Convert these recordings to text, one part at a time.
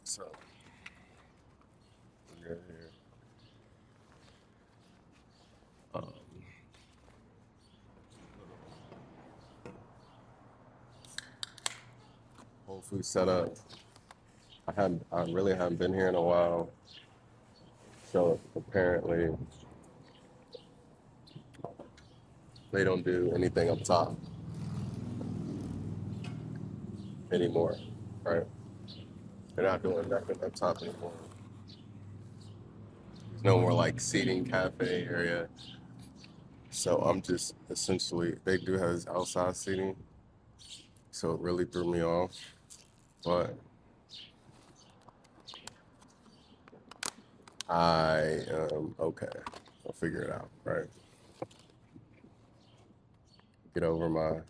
So we're here. Um, Whole food setup. I really haven't been here in a while. So apparently they don't do anything up top anymore, right? They're not doing nothing up top anymore. There's no more like seating cafe area. So I'm just essentially they do have outside seating, so it really threw me off. But I okay. I'll figure it out, right? Get over my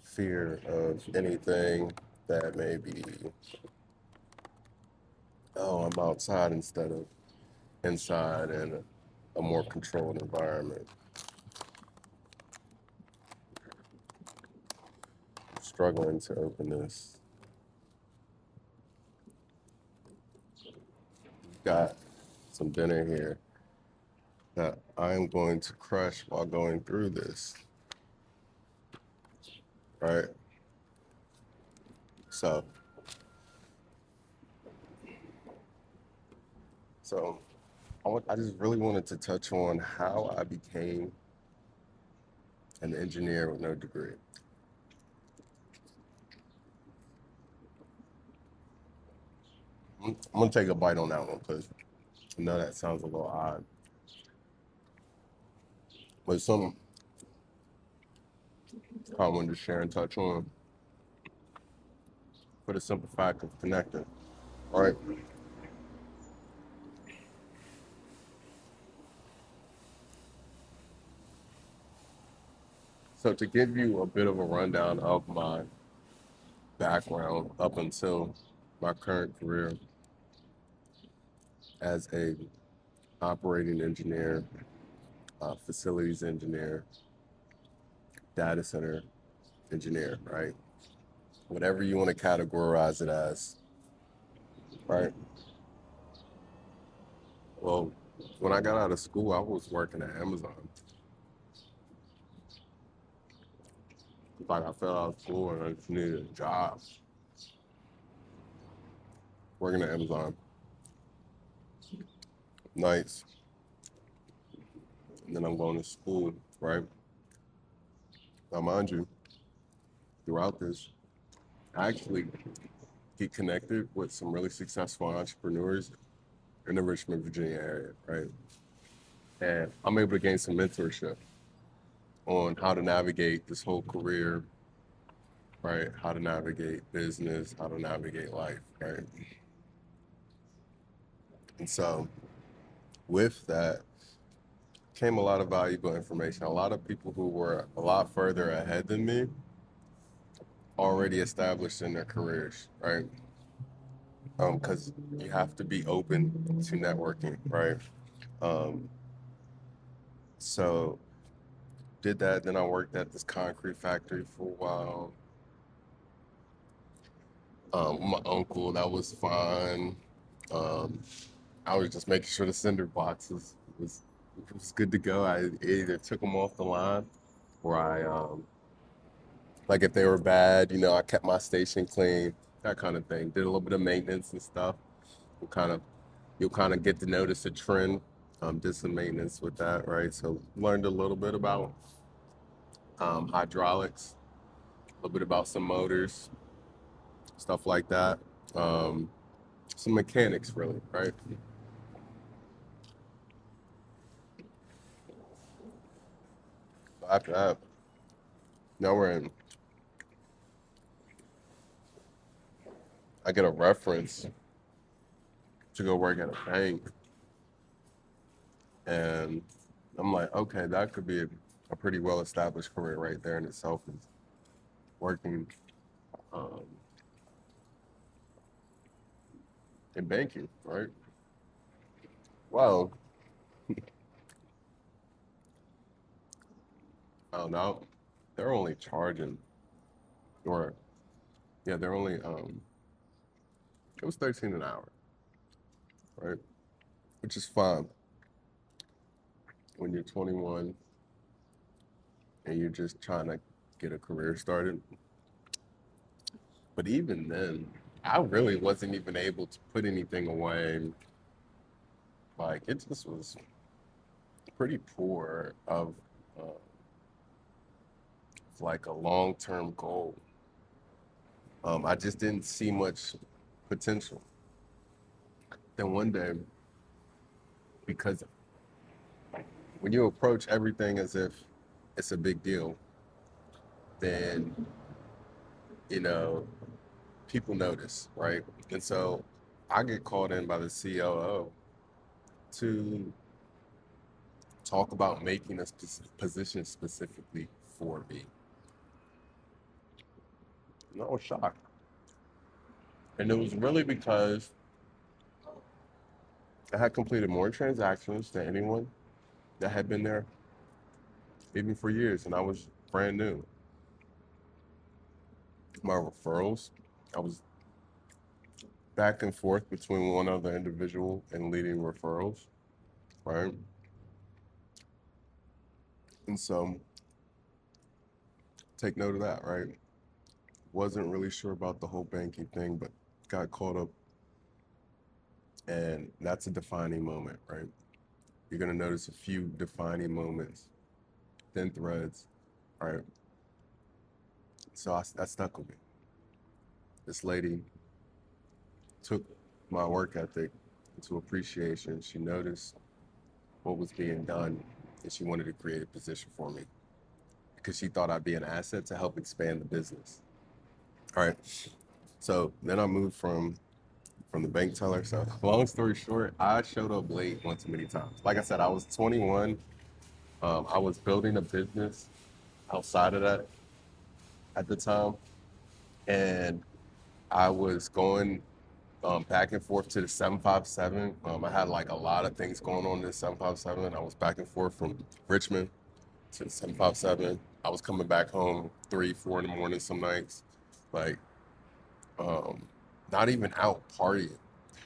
fear of anything that may be, oh, I'm outside instead of inside in a more controlled environment. I'm struggling to open this. We've got some dinner here that I'm going to crush while going through this, right? So, so I just really wanted to touch on how I became an engineer with no degree. I'm gonna take a bite on that one because I know that sounds a little odd, but some I wanted to share and touch on for the simple fact of connecting. All right. So to give you a bit of a rundown of my background up until my current career as a operating engineer, facilities engineer, data center engineer, right? Whatever you want to categorize it as, right? Well, when I got out of school, I was working at Amazon. Like I fell out of school and I just needed a job working at Amazon nights. And then I'm going to school, right? Now, mind you, throughout this, I actually get connected with some really successful entrepreneurs in the Richmond, Virginia area, right? And I'm able to gain some mentorship on how to navigate this whole career, right? How to navigate business, how to navigate life, right? And so with that came a lot of valuable information. A lot of people who were a lot further ahead than me already established in their careers, right? Because you have to be open to networking, right? Um, so did that. Then I worked at this concrete factory for a while. My uncle, that was fine. Um, I was just making sure the cinder boxes was good to go. I either took them off the line or like if they were bad, I kept my station clean, that kind of thing. Did a little bit of maintenance and stuff. You kind of you'll kind of get to notice a trend. Did some maintenance with that, right? So learned a little bit about hydraulics, a little bit about some motors, stuff like that. Um, some mechanics, really, right? So after that, now I get a reference to go work at a bank, and I'm like, okay, that could be a pretty well established career right there in itself, is working um, in banking, right? Well, found out they're only charging, or Yeah, they're only it was 13 an hour, right? Which is fine when you're 21 and you're just trying to get a career started. But even then, I really wasn't even able to put anything away. Like it just was pretty poor of uh, like a long-term goal. I just didn't see much potential. Then one day, because when you approach everything as if it's a big deal, then you know people notice, right? And so I get called in by the COO to talk about making a position specifically for me. And I was shocked. And it was really because I had completed more transactions than anyone that had been there, even for years, and I was brand new. My referrals, I was back and forth between one other individual and leading referrals, right? And so take note of that, right? Wasn't really sure about the whole banking thing, but got caught up, and that's a defining moment, right? You're gonna notice a few defining moments, thin threads, right? So that stuck with me. This lady took my work ethic into appreciation. She noticed what was being done, and she wanted to create a position for me because she thought I'd be an asset to help expand the business. All right. So then I moved from the bank teller. So long story short, I showed up late one too many times. Like I said, I was 21. I was building a business outside of that at the time, and I was going back and forth to the 757. I had like a lot of things going on in the 757. I was back and forth from Richmond to the 757. I was coming back home 3, 4 in the morning some nights, like um, not even out partying.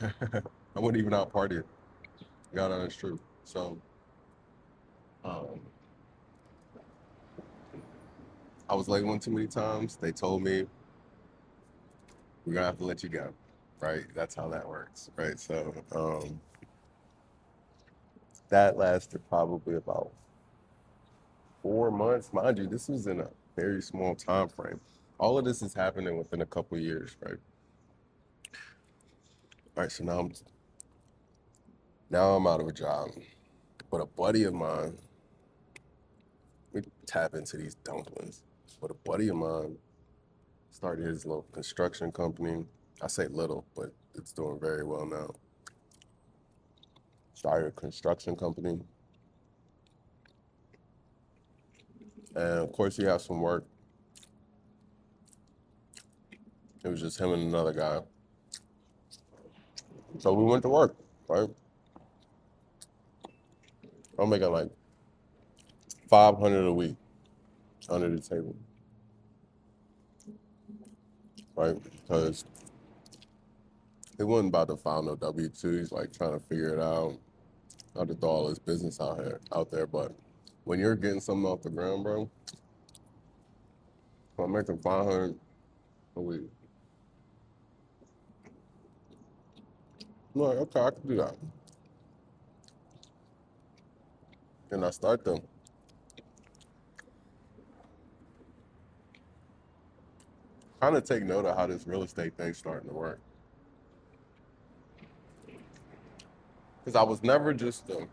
I wasn't even out partying. God honest truth. So um, I was late one too many times. They told me we're gonna have to let you go. Right? That's how that works. Right? So that lasted probably about 4 months. Mind you, this was in a very small time frame. All of this is happening within a couple of years, right? All right, so now I'm out of a job. But a buddy of mine, we tap into these dumplings. But a buddy of mine started his little construction company. I say little, but it's doing very well now. Started a construction company. And of course, he has some work. It was just him and another guy. So we went to work, right? I'm making like 500 a week under the table, right? Because he wasn't about to file no W-2. He's like trying to figure it out. Not to throw all his business out there. But when you're getting something off the ground, bro, I'm making 500 a week. I'm like, okay, I can do that. And I start to kind of take note of how this real estate thing's starting to work. Because I was never just the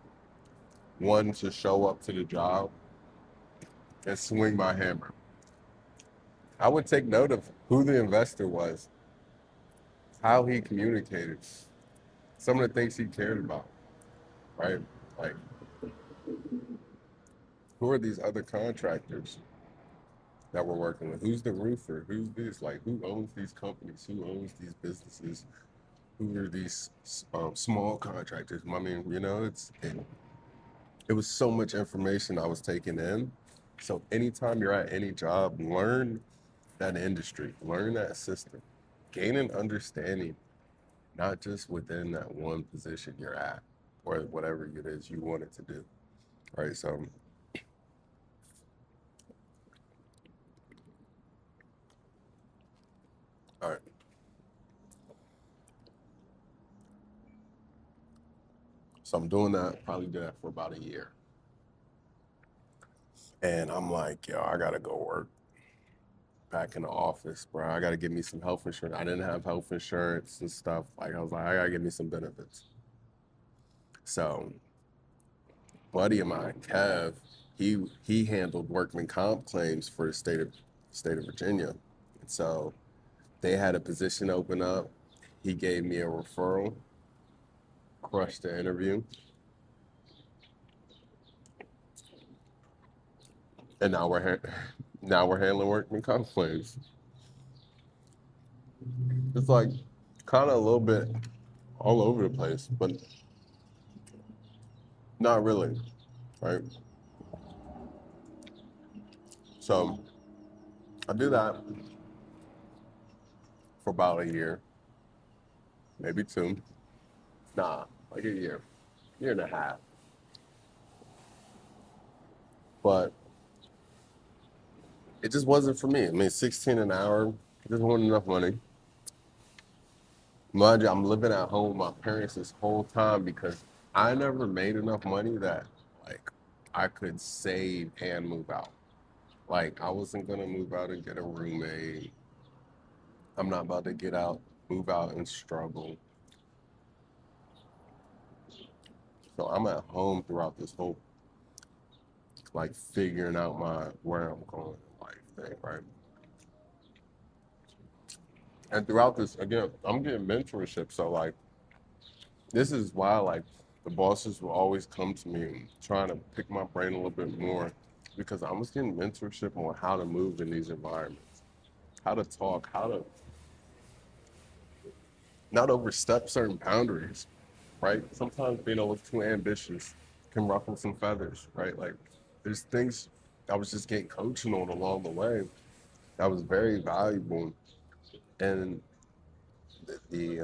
one to show up to the job and swing my hammer. I would take note of who the investor was, how he communicated, some of the things he cared about, right? Like, who are these other contractors that we're working with? Who's the roofer? Who's this? Like, who owns these companies? Who owns these businesses? Who are these small contractors? I mean, it was so much information I was taking in. So anytime you're at any job, learn that industry, learn that system, gain an understanding, not just within that one position you're at or whatever it is you wanted to do, right? So, all right. So I'm doing that, probably do that for about a year. And I'm like, yo, I gotta go work back in the office, bro. I gotta get me some health insurance. I didn't have health insurance and stuff. Like I was like, I gotta get me some benefits. So, buddy of mine, Kev, he handled workman comp claims for the state of Virginia. And so they had a position open up. He gave me a referral, crushed the interview, and now we're handling workman comp claims. It's like kind of a little bit all over the place, but not really, right? So I do that for about a year, maybe two. Nah, like a year and a half. But it just wasn't for me. I mean, 16 an hour, just wasn't enough money. Mind you, I'm living at home with my parents this whole time because I never made enough money that like I could save and move out. Like I wasn't gonna move out and get a roommate. I'm not about to get out, move out and struggle. So I'm at home throughout this whole like figuring out my where I'm going in life thing, right? And throughout this, again, I'm getting mentorship. So like this is why like the bosses will always come to me and trying to pick my brain a little bit more because I was getting mentorship on how to move in these environments, how to talk, how to not overstep certain boundaries, right? Sometimes being a little too ambitious can ruffle some feathers, right? Like there's things I was just getting coaching on along the way that was very valuable, and the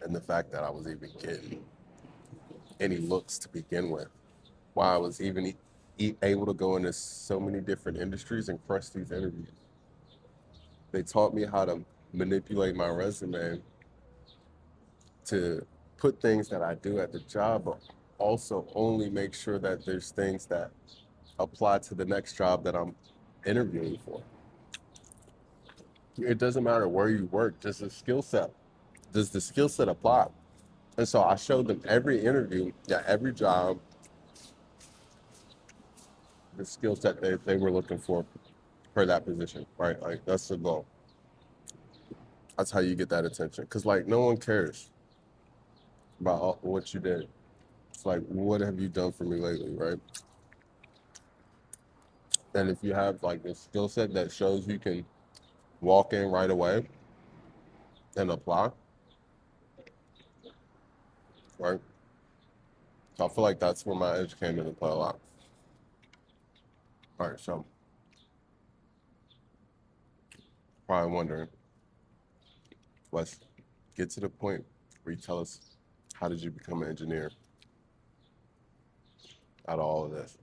and the fact that I was even getting any looks to begin with, why I was even able to go into so many different industries and crush these interviews. They taught me how to manipulate my resume to put things that I do at the job, but also only make sure that there's things that apply to the next job that I'm interviewing for. It doesn't matter where you work, just a skill set. Does the skill set apply? And so I showed them every interview, yeah, every job, the skill set they were looking for that position, right? Like that's the goal. That's how you get that attention. Cause like no one cares about what you did. It's like, what have you done for me lately, right? And if you have like a skill set that shows you can walk in right away and apply, right? So I feel like that's where my edge came into play a lot. All right, so probably wondering, let's get to the point where you tell us how did you become an engineer out of all of this.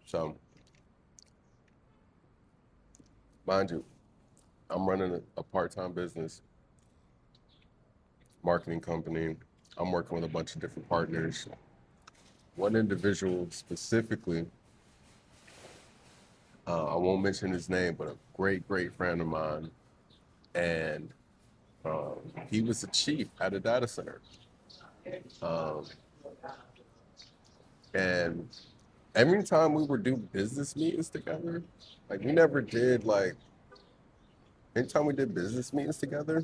So, mind you, I'm running a part-time business, marketing company. I'm working with a bunch of different partners. One individual specifically, I won't mention his name, but a great friend of mine, and he was the chief at a data center. Um, and every time we would do business meetings together, like we never did like anytime we did business meetings together,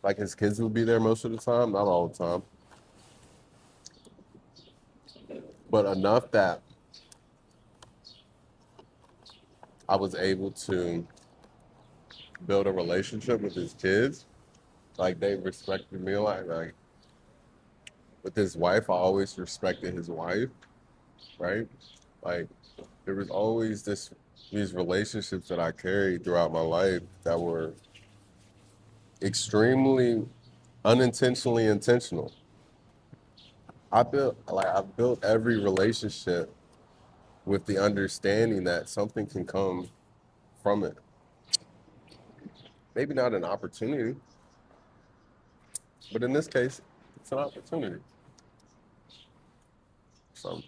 like his kids would be there most of the time, not all the time, but enough that I was able to build a relationship with his kids. Like they respected me like with his wife, I always respected his wife, right? Like there was always these relationships that I carried throughout my life that were extremely unintentionally intentional. I built every relationship with the understanding that something can come from it. Maybe not an opportunity, but in this case, it's an opportunity. So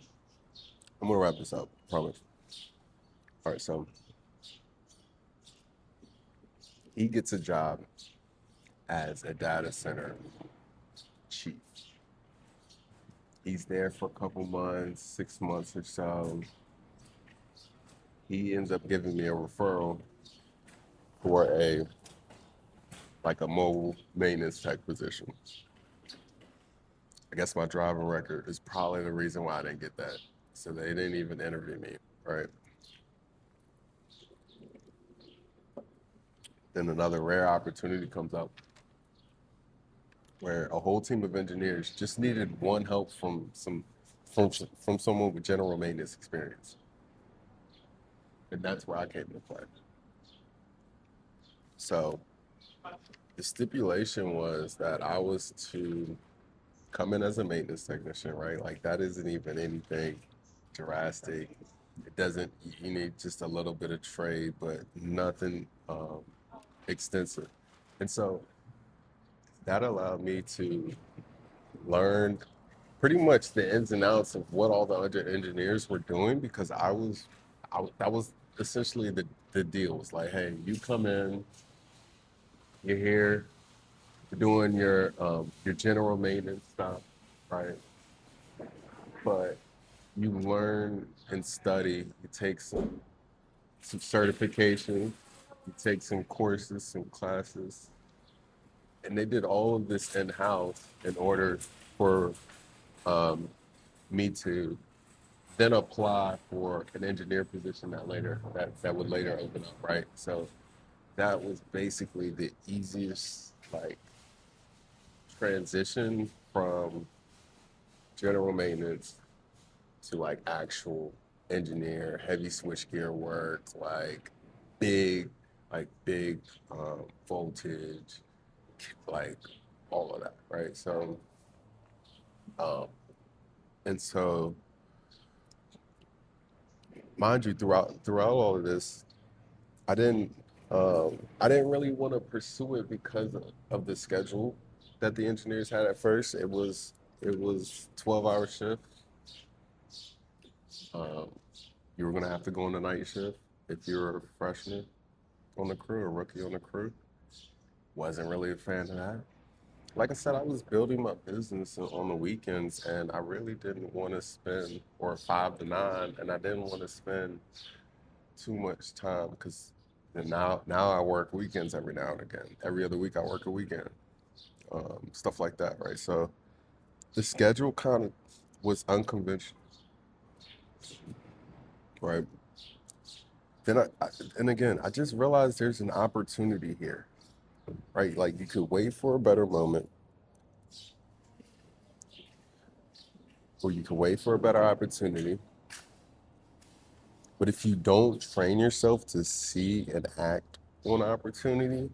I'm gonna wrap this up, promise. All right, so he gets a job as a data center chief. He's there for a couple months, 6 months or so. He ends up giving me a referral for a mobile maintenance tech position. I guess my driving record is probably the reason why I didn't get that. So they didn't even interview me, right? Then another rare opportunity comes up where a whole team of engineers just needed one help from someone with general maintenance experience. And that's where I came to play. So the stipulation was that I was to come in as a maintenance technician, right? Like that isn't even anything drastic. It doesn't, you need just a little bit of trade, but nothing extensive. And so that allowed me to learn pretty much the ins and outs of what all the other engineers were doing because that was essentially the deal. It's like, hey, you come in, you're here, you're doing your general maintenance stuff, right? But you learn and study. You take some certification, you take some courses, some classes, and they did all of this in house in order for um, me to then apply for an engineer position that would later open up, right? So that was basically the easiest like transition from general maintenance to like actual engineer, heavy switchgear work, big, big voltage, like all of that, right? So, um, and so, mind you, throughout all of this, I didn't I didn't really want to pursue it because of the schedule that the engineers had at first. It was 12-hour shift. Um, you were gonna have to go on the night shift if you were a freshman on the crew, a rookie on the crew. Wasn't really a fan of that. Like I said, I was building my business on the weekends, and I really didn't want to spend, or 5 to 9, and I didn't want to spend too much time because now I work weekends every now and again. Every other week I work a weekend, stuff like that, right? So the schedule kind of was unconventional, right? Then and again, I just realized there's an opportunity here, right? Like you could wait for a better moment, or you could wait for a better opportunity. But if you don't train yourself to see and act on opportunity,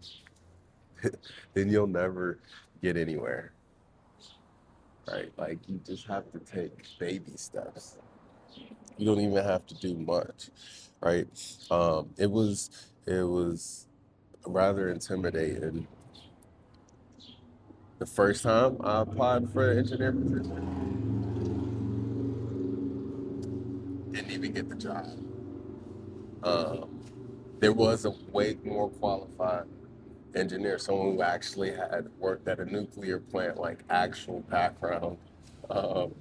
then you'll never get anywhere, right? Like you just have to take baby steps. You don't even have to do much, right? It was rather intimidating the first time I applied for an engineer position. Didn't even get the job. Um, there was a way more qualified engineer, someone who actually had worked at a nuclear plant, like actual background. Um,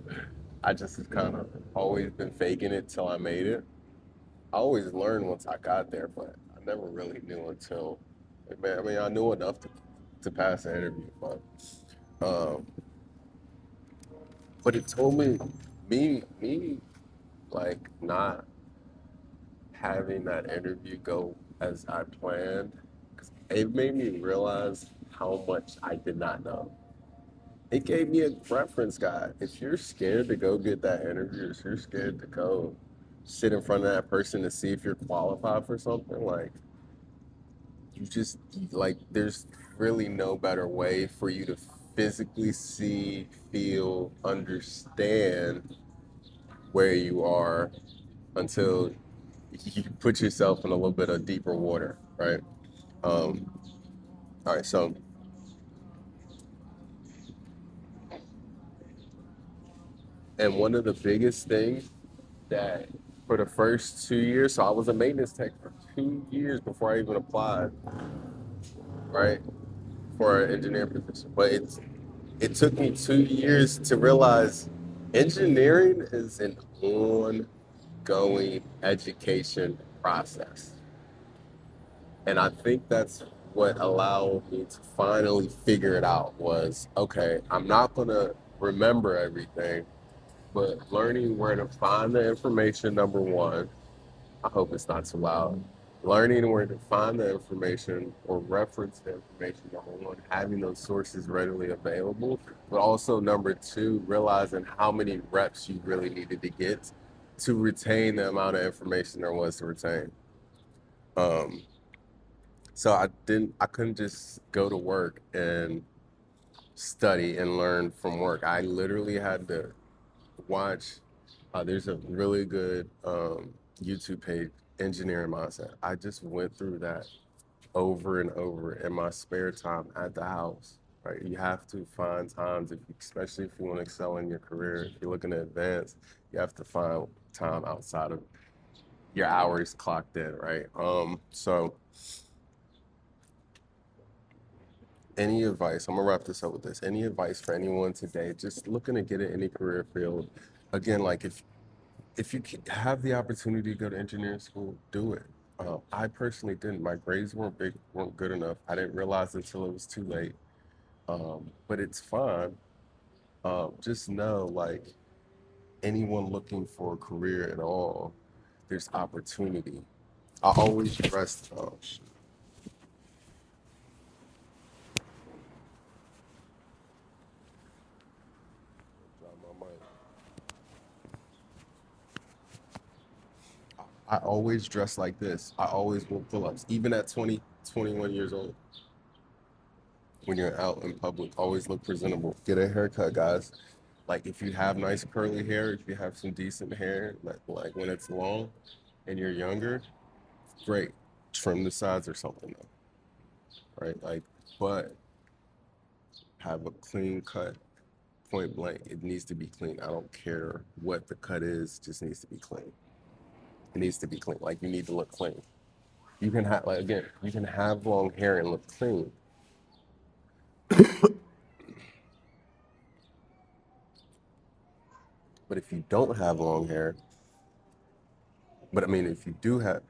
I just have kind of always been faking it till I made it. I always learned once I got there, but I never really knew until, man, I mean, I knew enough to pass the interview, um, but it told me, like, not having that interview go as I planned, 'cause it made me realize how much I did not know. It gave me a reference guide. If you're scared to go get that interview, if you're scared to go sit in front of that person to see if you're qualified for something, like you just like there's really no better way for you to physically see, feel, understand where you are until you put yourself in a little bit of deeper water, right? Um, all right, so and one of the biggest things that for the first 2 years, so I was a maintenance tech for 2 years before I even applied, right, for an engineer position. But it took me 2 years to realize engineering is an ongoing education process. And I think that's what allowed me to finally figure it out was, okay, I'm not gonna remember everything, but learning where to find the information, number one, I hope it's not too loud. Learning where to find the information or reference the information, number one, having those sources readily available, but also number two, realizing how many reps you really needed to get to retain the amount of information there was to retain. Um, so I couldn't just go to work and study and learn from work. I literally had to watch. There's a really good YouTube page, Engineering Mindset. I just went through that over and over in my spare time at the house. Right, you have to find times, if, especially if you want to excel in your career. If you're looking to advance, you have to find time outside of your hours clocked in. Right. So any advice? I'm gonna wrap this up with this. Any advice for anyone today just looking to get in any career field? Again, like if you have the opportunity to go to engineering school, do it. I personally didn't. My grades weren't good enough. I didn't realize until it was too late. But it's fine. Just know, like anyone looking for a career at all, there's opportunity. I always stress. Oh, shit, drop my mic. I always dress like this. I always will pull-ups, even at 20, 21 years old. When you're out in public, always look presentable. Get a haircut, guys. Like if you have nice curly hair, if you have some decent hair, like when it's long and you're younger, great. Trim the sides or something though, right? Like, but have a clean cut, point blank. It needs to be clean. I don't care what the cut is, just needs to be clean. It needs to be clean. Like you need to look clean. You can have like again, you can have long hair and look clean. But if you don't have long hair, but I mean if you do have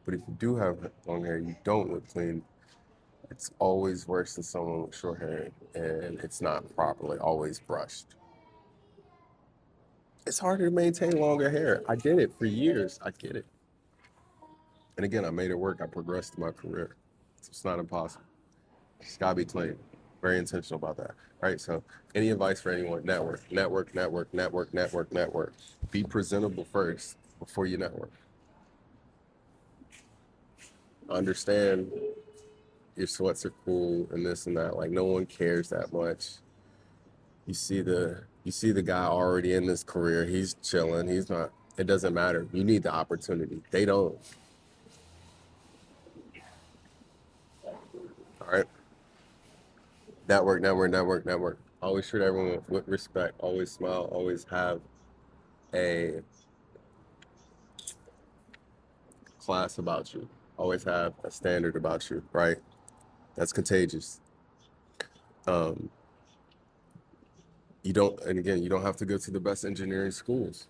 but if you do have long hair, you don't look clean, it's always worse than someone with short hair and it's not properly always brushed. It's harder to maintain longer hair. I did it for years. I get it. And again, I made it work. I progressed in my career. It's not impossible. It's gotta be clean. Very intentional about that. All right. So, any advice for anyone? Network, network, network, network, network, network. Be presentable first before you network. Understand your sweats are cool and this and that. Like no one cares that much. You see the guy already in this career. He's chilling. He's not. It doesn't matter. You need the opportunity. They don't. All right. Network, network, network, network. Always treat everyone with respect. Always smile. Always have a class about you. Always have a standard about you. Right. That's contagious. Um, you don't. And again, you don't have to go to the best engineering schools.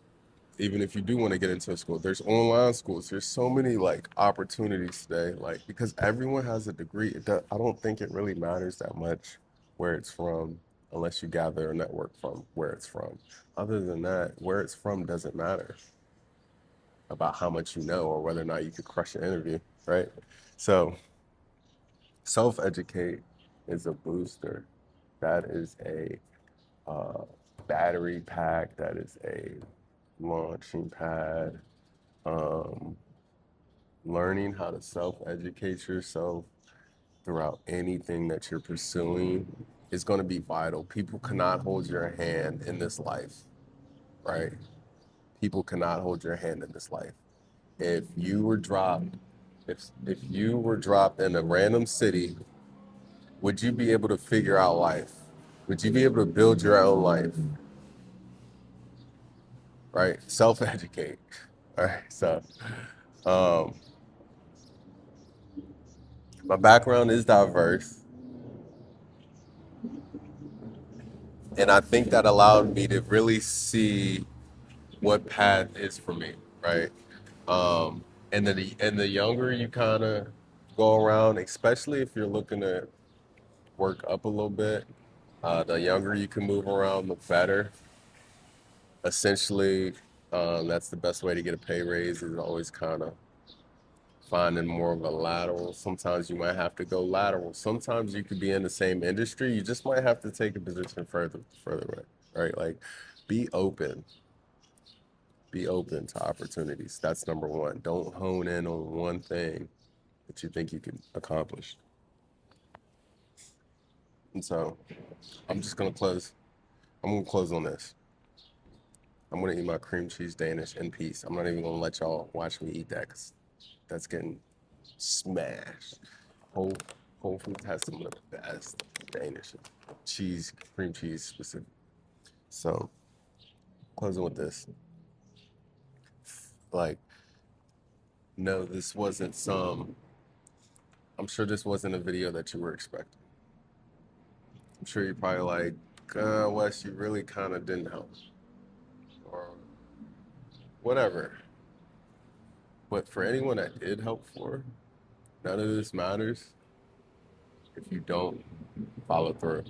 Even if you do want to get into a school, there's online schools. There's so many like opportunities today, like because everyone has a degree. I don't think it really matters that much where it's from, unless you gather a network from where it's from. Other than that, where it's from doesn't matter about how much you know or whether or not you could crush an interview, right? So self-educate is a booster. That is a uh, battery pack that is a launching pad. Um, Learning how to self-educate yourself throughout anything that you're pursuing is going to be vital. People cannot hold your hand in this life, right? People cannot hold your hand in this life. If you were dropped, if you were dropped in a random city, would you be able to figure out life? Would you be able to build your own life? Right? Self-educate. All right. So, um, my background is diverse, and I think that allowed me to really see what path is for me, right? And the younger you kind of go around, especially if you're looking to work up a little bit, the younger you can move around, the better. Essentially, that's the best way to get a pay raise is always kind of finding more of a lateral. Sometimes you might have to go lateral. Sometimes you could be in the same industry. You just might have to take a position further away, right? Like, be open. Be open to opportunities. That's number one. Don't hone in on one thing that you think you can accomplish. And so I'm just gonna close. I'm gonna close on this. I'm gonna eat my cream cheese Danish in peace. I'm not even gonna let y'all watch me eat that because that's getting smashed. Whole Whole Foods has some of the best Danish cheese, cream cheese specific. So closing with this. Like, no, this wasn't some. I'm sure this wasn't a video that you were expecting. I'm sure you're probably like, Wes, you really kind of didn't help, or whatever. But for anyone that did help for, none of this matters if you don't follow through.